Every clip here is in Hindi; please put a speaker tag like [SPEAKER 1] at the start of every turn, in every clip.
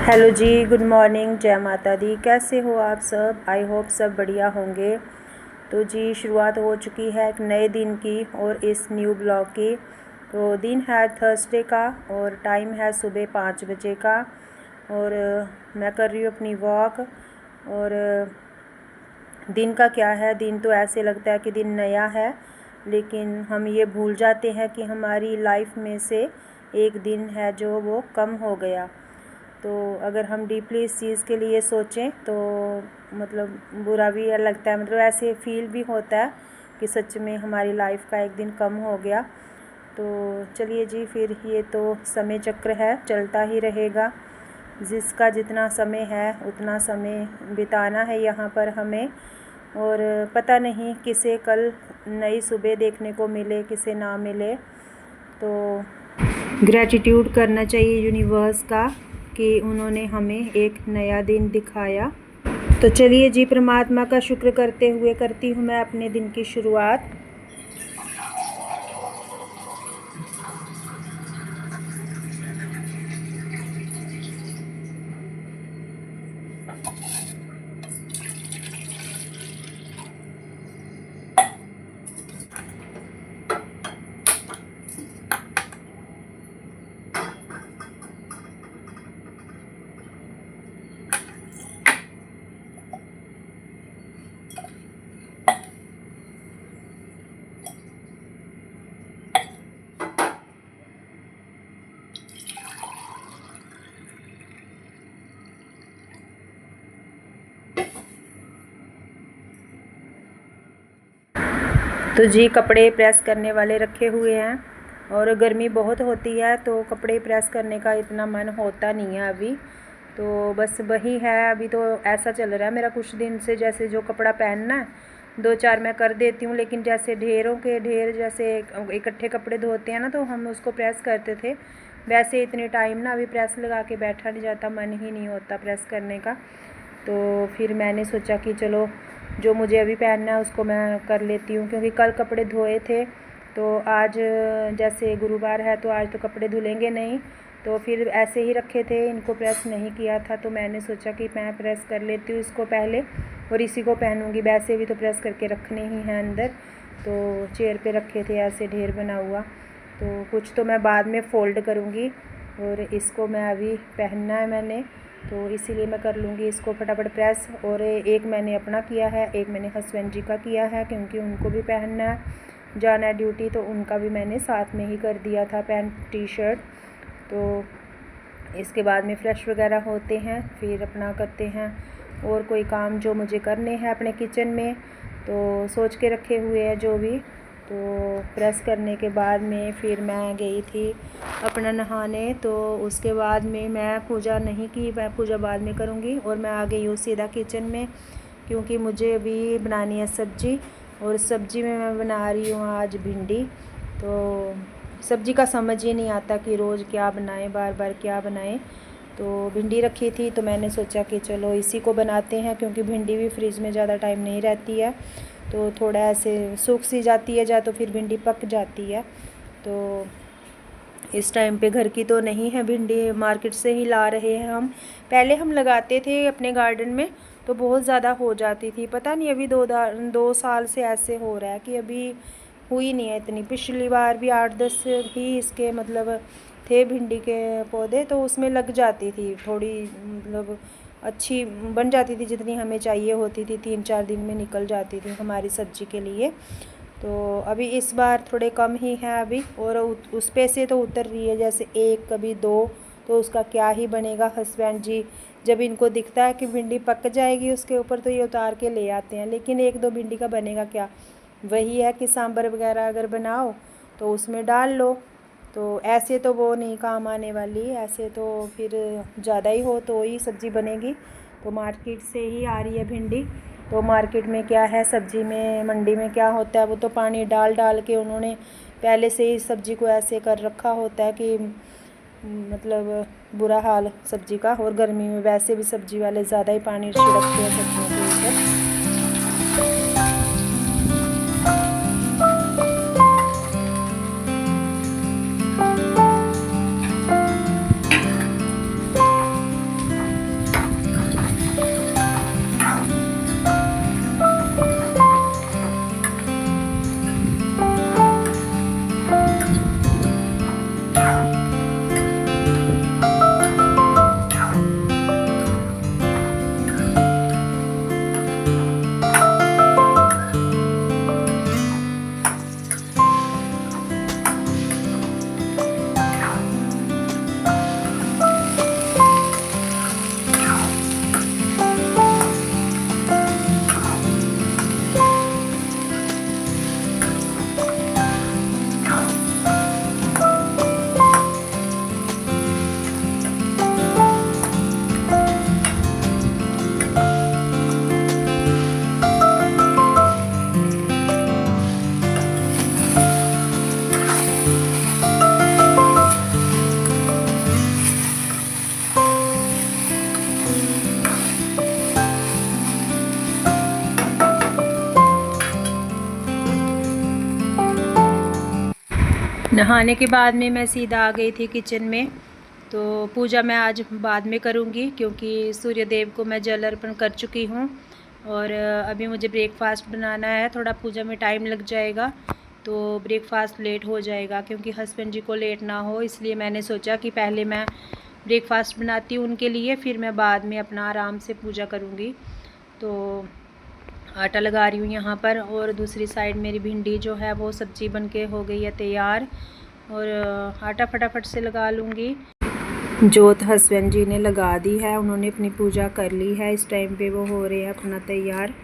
[SPEAKER 1] हेलो जी, गुड मॉर्निंग, जय माता दी। कैसे हो आप सब? आई होप सब बढ़िया होंगे। तो जी शुरुआत हो चुकी है एक नए दिन की और इस न्यू ब्लॉग की। तो दिन है थर्सडे का और टाइम है सुबह 5 बजे का। और मैं कर रही हूँ अपनी वॉक। और दिन का क्या है, दिन तो ऐसे लगता है कि दिन नया है, लेकिन हम ये भूल जाते हैं कि हमारी लाइफ में से एक दिन है जो वो कम हो गया। तो अगर हम डीपली इस चीज़ के लिए सोचें तो मतलब बुरा भी लगता है, मतलब ऐसे फील भी होता है कि सच में हमारी लाइफ का एक दिन कम हो गया। तो चलिए जी, फिर ये तो समय चक्र है, चलता ही रहेगा। जिसका जितना समय है उतना समय बिताना है यहाँ पर हमें। और पता नहीं किसे कल नई सुबह देखने को मिले, किसे ना मिले। तो ग्रैटिट्यूड करना चाहिए यूनिवर्स का कि उन्होंने हमें एक नया दिन दिखाया। तो चलिए जी, परमात्मा का शुक्र करते हुए करती हूँ मैं अपने दिन की शुरुआत। तो जी कपड़े प्रेस करने वाले रखे हुए हैं और गर्मी बहुत होती है तो कपड़े प्रेस करने का इतना मन होता नहीं है अभी। तो बस वही है, अभी तो ऐसा चल रहा है मेरा कुछ दिन से, जैसे जो कपड़ा पहनना है 2-4 मैं कर देती हूँ, लेकिन जैसे ढेरों के ढेर जैसे इकट्ठे कपड़े धोते हैं ना तो हम उसको प्रेस करते थे, वैसे इतने टाइम ना अभी प्रेस लगा के बैठा नहीं जाता, मन ही नहीं होता प्रेस करने का। तो फिर मैंने सोचा कि चलो जो मुझे अभी पहनना है उसको मैं कर लेती हूँ, क्योंकि कल कपड़े धोए थे तो आज जैसे गुरुवार है तो आज तो कपड़े धुलेंगे नहीं, तो फिर ऐसे ही रखे थे, इनको प्रेस नहीं किया था। तो मैंने सोचा कि मैं प्रेस कर लेती हूँ इसको पहले और इसी को पहनूँगी, वैसे भी तो प्रेस करके रखने ही हैं अंदर। तो चेयर पे रखे थे ऐसे ढेर बना हुआ, तो कुछ तो मैं बाद में फ़ोल्ड करूँगी और इसको मैं अभी पहनना है मैंने, तो इसीलिए मैं कर लूँगी इसको फटाफट प्रेस। और एक मैंने अपना किया है, एक मैंने हस्बैंड जी का किया है, क्योंकि उनको भी पहनना है, जाना है ड्यूटी, तो उनका भी मैंने साथ में ही कर दिया था, पैंट टी शर्ट। तो इसके बाद में फ्रेश वगैरह होते हैं, फिर अपना करते हैं और कोई काम जो मुझे करने हैं अपने किचन में, तो सोच के रखे हुए हैं जो भी। तो प्रेस करने के बाद में फिर मैं गई थी अपना नहाने, तो उसके बाद में मैं पूजा नहीं की, मैं पूजा बाद में करूँगी। और मैं आ गई हूँ सीधा किचन में, क्योंकि मुझे अभी बनानी है सब्ज़ी, और सब्ज़ी में मैं बना रही हूँ आज भिंडी। तो सब्ज़ी का समझ ही नहीं आता कि रोज़ क्या बनाएं, बार बार क्या बनाएं। तो भिंडी रखी थी तो मैंने सोचा कि चलो इसी को बनाते हैं, क्योंकि भिंडी भी फ्रिज में ज़्यादा टाइम नहीं रहती है, तो थोड़ा ऐसे सूख सी जाती है या तो फिर भिंडी पक जाती है। तो इस टाइम पे घर की तो नहीं है भिंडी, मार्केट से ही ला रहे हैं हम। पहले हम लगाते थे अपने गार्डन में तो बहुत ज़्यादा हो जाती थी, पता नहीं अभी 2 साल से ऐसे हो रहा है कि अभी हुई नहीं है इतनी। पिछली बार भी 8-10 ही इसके मतलब थे भिंडी के पौधे, तो उसमें लग जाती थी थोड़ी, मतलब अच्छी बन जाती थी, जितनी हमें चाहिए होती थी 3-4 दिन में निकल जाती थी हमारी सब्ज़ी के लिए। तो अभी इस बार थोड़े कम ही हैं अभी, और उस पे से तो उतर रही है, जैसे एक कभी 2, तो उसका क्या ही बनेगा। हस्बैंड जी जब इनको दिखता है कि भिंडी पक जाएगी उसके ऊपर तो ये उतार के ले आते हैं, लेकिन 1-2 भिंडी का बनेगा क्या। वही है कि सांभर वगैरह अगर बनाओ तो उसमें डाल लो, तो ऐसे तो वो नहीं काम आने वाली, ऐसे तो फिर ज़्यादा ही हो तो ही सब्ज़ी बनेगी। तो मार्केट से ही आ रही है भिंडी। तो मार्केट में क्या है, सब्ज़ी में मंडी में क्या होता है, वो तो पानी डाल डाल के उन्होंने पहले से ही सब्ज़ी को ऐसे कर रखा होता है कि मतलब बुरा हाल सब्ज़ी का। और गर्मी में वैसे भी सब्ज़ी वाले ज़्यादा ही पानी छिड़कते हैं सब्जियों के ऊपर। नहाने के बाद में मैं सीधा आ गई थी किचन में। तो पूजा मैं आज बाद में करूँगी क्योंकि सूर्य देव को मैं जल अर्पण कर चुकी हूँ और अभी मुझे ब्रेकफास्ट बनाना है। थोड़ा पूजा में टाइम लग जाएगा तो ब्रेकफास्ट लेट हो जाएगा क्योंकि हस्बैंड जी को लेट ना हो, इसलिए मैंने सोचा कि पहले मैं ब्रेकफास्ट बनाती हूँ उनके लिए, फिर मैं बाद में अपना आराम से पूजा करूँगी। तो आटा लगा रही हूँ यहाँ पर और दूसरी साइड मेरी भिंडी जो है वो सब्ज़ी बनके हो गई है तैयार और आटा फटाफट से लगा लूँगी। जोत हस्बैंड जी ने लगा दी है, उन्होंने अपनी पूजा कर ली है। इस टाइम पे वो हो रहे हैं अपना तैयार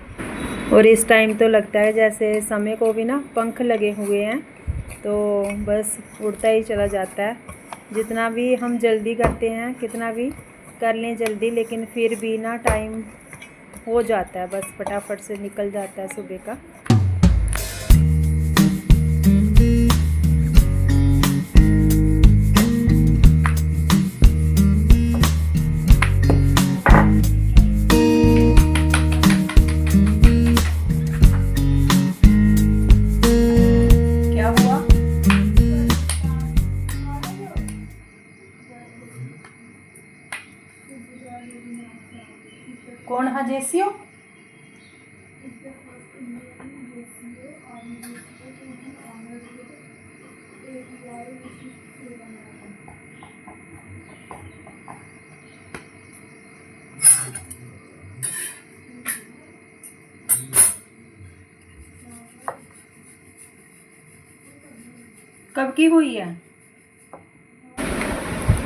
[SPEAKER 1] और इस टाइम तो लगता है जैसे समय को भी ना पंख लगे हुए हैं, तो बस उड़ता ही चला जाता है। जितना भी हम जल्दी करते हैं, कितना भी कर लें जल्दी, लेकिन फिर भी ना टाइम हो जाता है, बस फटाफट से निकल जाता है सुबह का। क्या हुआ? कौन है जेसियो? कब की हुई है?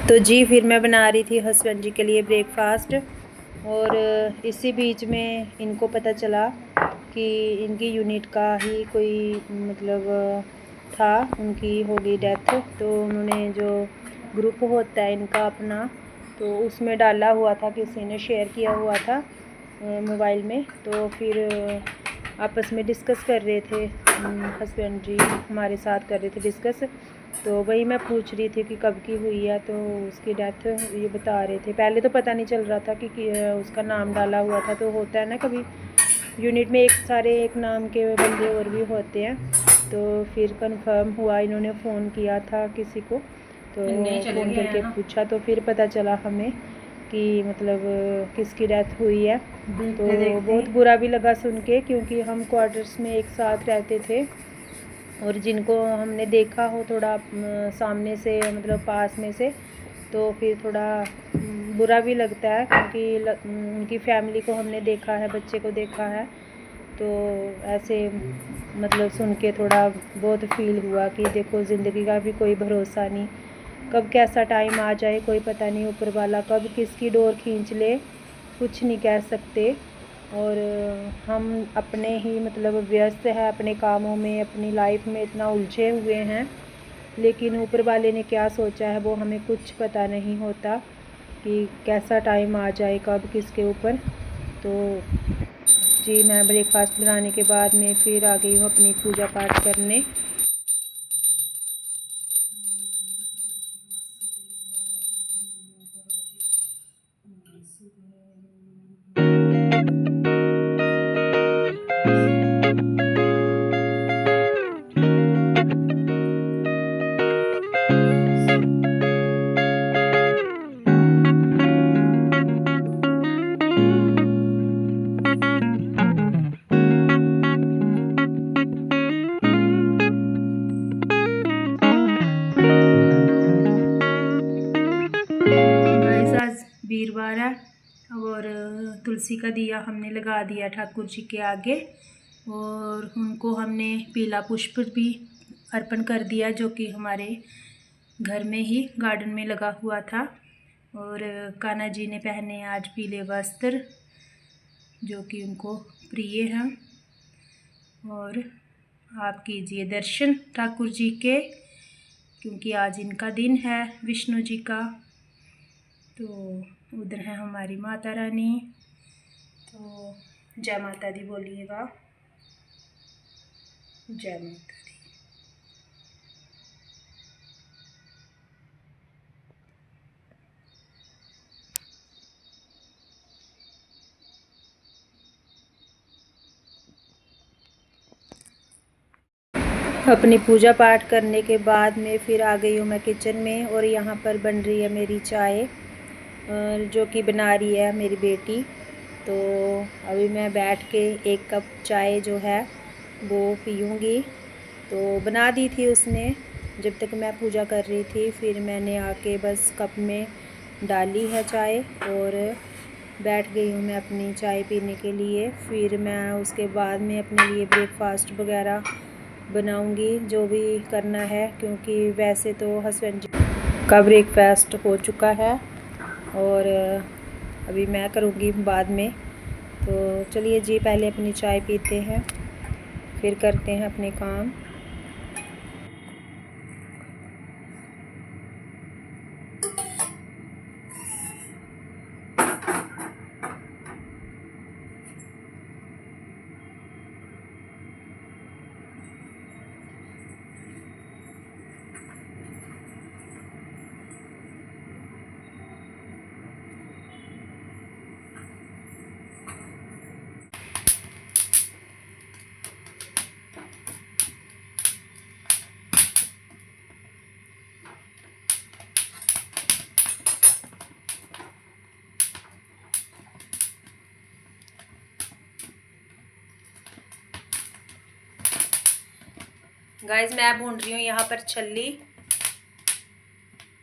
[SPEAKER 1] तो जी फिर मैं बना रही थी हस्बैंड जी के लिए ब्रेकफास्ट और इसी बीच में इनको पता चला कि इनकी यूनिट का ही कोई मतलब था, उनकी हो गई डेथ। तो उन्होंने जो ग्रुप होता है इनका अपना, तो उसमें डाला हुआ था, किसी ने शेयर किया हुआ था मोबाइल में। तो फिर आपस में डिस्कस कर रहे थे, हस्बैंड जी हमारे साथ कर रहे थे डिस्कस। तो वही मैं पूछ रही थी कि कब की हुई है, तो उसकी डेथ ये बता रहे थे। पहले तो पता नहीं चल रहा था कि उसका नाम डाला हुआ था। तो होता है ना कभी यूनिट में एक नाम के बंदे और भी होते हैं। तो फिर कंफर्म हुआ, इन्होंने फ़ोन किया था किसी को, तो फ़ोन करके पूछा, तो फिर पता चला हमें कि मतलब किसकी डेथ हुई है। तो बहुत बुरा भी लगा सुन के, क्योंकि हम क्वार्टर्स में एक साथ रहते थे और जिनको हमने देखा हो थोड़ा सामने से, मतलब पास में से, तो फिर थोड़ा बुरा भी लगता है क्योंकि उनकी फैमिली को हमने देखा है, बच्चे को देखा है। तो ऐसे मतलब सुन के थोड़ा बहुत फील हुआ कि देखो ज़िंदगी का भी कोई भरोसा नहीं, कब कैसा टाइम आ जाए कोई पता नहीं, ऊपर वाला कब किसकी डोर खींच ले कुछ नहीं कह सकते। और हम अपने ही मतलब व्यस्त है अपने कामों में, अपनी लाइफ में इतना उलझे हुए हैं, लेकिन ऊपर वाले ने क्या सोचा है वो हमें कुछ पता नहीं होता कि कैसा टाइम आ जाए कब किसके ऊपर। तो जी मैं ब्रेकफास्ट बनाने के बाद में फिर आ गई हूँ अपनी पूजा पाठ करने। आज वीरवार है और तुलसी का दिया हमने लगा दिया ठाकुर जी के आगे और उनको हमने पीला पुष्प भी अर्पण कर दिया, जो कि हमारे घर में ही गार्डन में लगा हुआ था। और कान्हा जी ने पहने आज पीले वस्त्र, जो कि उनको प्रिय हैं। और आप कीजिए दर्शन ठाकुर जी के, क्योंकि आज इनका दिन है विष्णु जी का। तो उधर है हमारी माता रानी। तो जय माता दी बोलिएगा, जय माता दी। अपनी पूजा पाठ करने के बाद में फिर आ गई हूँ मैं किचन में, और यहाँ पर बन रही है मेरी चाय, जो कि बना रही है मेरी बेटी। तो अभी मैं बैठ के 1 कप चाय जो है वो पीऊँगी। तो बना दी थी उसने जब तक मैं पूजा कर रही थी, फिर मैंने आके बस कप में डाली है चाय और बैठ गई हूँ मैं अपनी चाय पीने के लिए। फिर मैं उसके बाद में अपने लिए ब्रेकफास्ट वगैरह बनाऊंगी, जो भी करना है, क्योंकि वैसे तो हस्बैंड जी का ब्रेकफास्ट हो चुका है और अभी मैं करूँगी बाद में। तो चलिए जी, पहले अपनी चाय पीते हैं फिर करते हैं अपने काम। गाइस, मैं भून रही हूँ यहाँ पर छल्ली,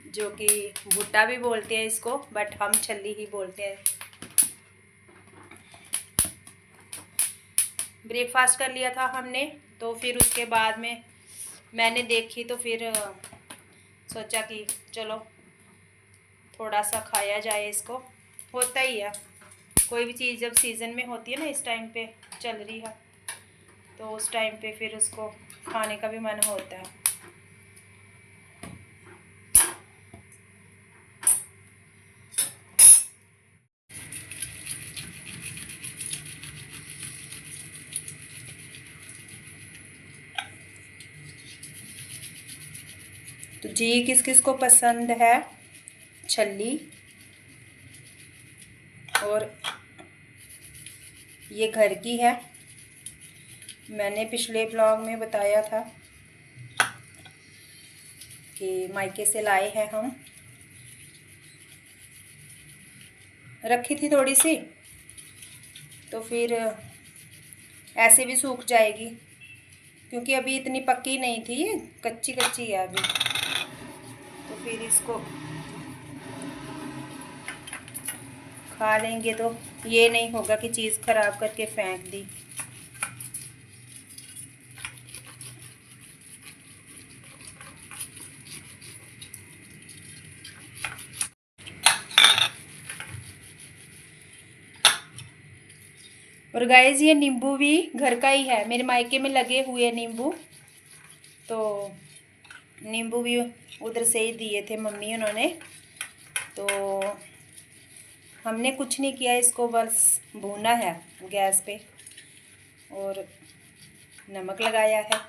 [SPEAKER 1] जो कि भुट्टा भी बोलते हैं इसको, बट हम छल्ली ही बोलते हैं। ब्रेकफास्ट कर लिया था हमने, तो फिर उसके बाद में मैंने देखी तो फिर सोचा कि चलो थोड़ा सा खाया जाए इसको। होता ही है, कोई भी चीज़ जब सीज़न में होती है ना, इस टाइम पे चल रही है, तो उस टाइम पे फिर उसको खाने का भी मन होता है। तो जी, किस किस को पसंद है छल्ली, और ये घर की है। मैंने पिछले ब्लॉग में बताया था कि मायके से लाए हैं हम, रखी थी थोड़ी सी, तो फिर ऐसे भी सूख जाएगी, क्योंकि अभी इतनी पक्की नहीं थी, ये कच्ची कच्ची है अभी। तो फिर इसको खा लेंगे तो ये नहीं होगा कि चीज़ ख़राब करके फेंक दी। और गाइस, ये नींबू भी घर का ही है, मेरे मायके में लगे हुए नींबू, तो नींबू भी उधर से ही दिए थे मम्मी उन्होंने। तो हमने कुछ नहीं किया, इसको बस भूना है गैस पे और नमक लगाया है।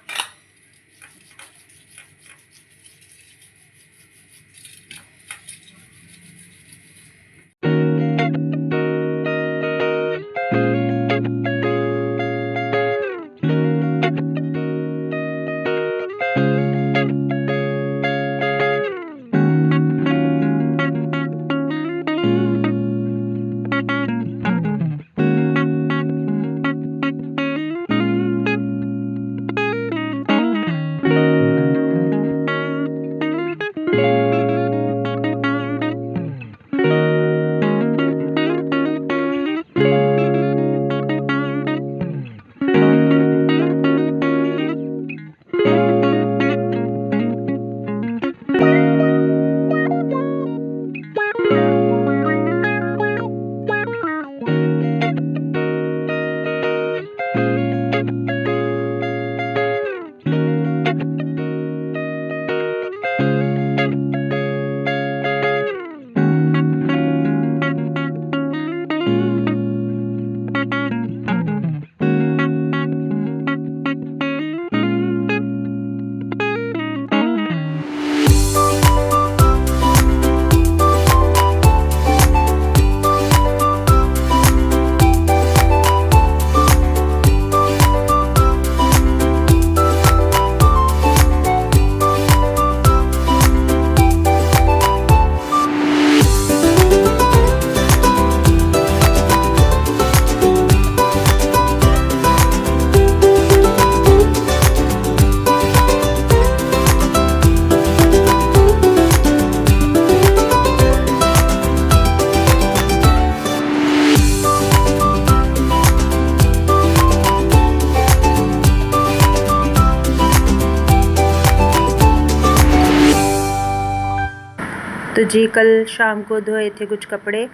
[SPEAKER 1] तो जी कल शाम को धोए थे कुछ कपड़े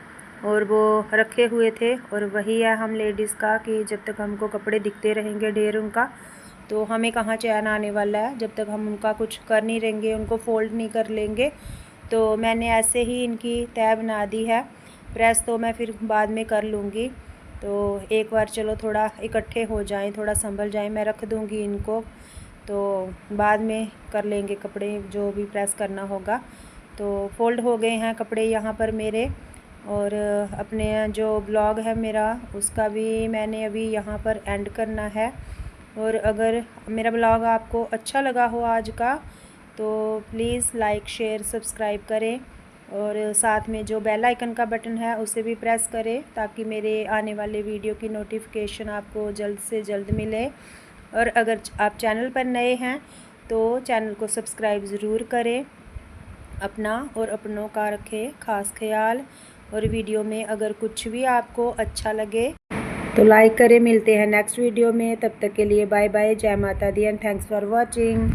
[SPEAKER 1] और वो रखे हुए थे, और वही है हम लेडीज़ का कि जब तक हमको कपड़े दिखते रहेंगे ढेर उनका, तो हमें कहाँ चैन आने वाला है। जब तक हम उनका कुछ कर नहीं लेंगे, उनको फ़ोल्ड नहीं कर लेंगे। तो मैंने ऐसे ही इनकी तय बना दी है। प्रेस तो मैं फिर बाद में कर लूँगी। तो एक बार चलो थोड़ा इकट्ठे हो जाएं, थोड़ा संभल जाएं, मैं रख दूँगी इनको, तो बाद में कर लेंगे कपड़े जो भी प्रेस करना होगा। तो फ़ोल्ड हो गए हैं कपड़े यहाँ पर मेरे, और अपने जो ब्लॉग है मेरा उसका भी मैंने अभी यहाँ पर एंड करना है। और अगर मेरा ब्लॉग आपको अच्छा लगा हो आज का, तो प्लीज़ लाइक शेयर सब्सक्राइब करें, और साथ में जो बेल आइकन का बटन है उसे भी प्रेस करें, ताकि मेरे आने वाले वीडियो की नोटिफिकेशन आपको जल्द से जल्द मिले। और अगर आप चैनल पर नए हैं तो चैनल को सब्सक्राइब ज़रूर करें। अपना और अपनों का रखें ख़ास ख्याल। और वीडियो में अगर कुछ भी आपको अच्छा लगे तो लाइक करें। मिलते हैं नेक्स्ट वीडियो में, तब तक के लिए बाय बाय, जय माता दी एंड थैंक्स फॉर वॉचिंग।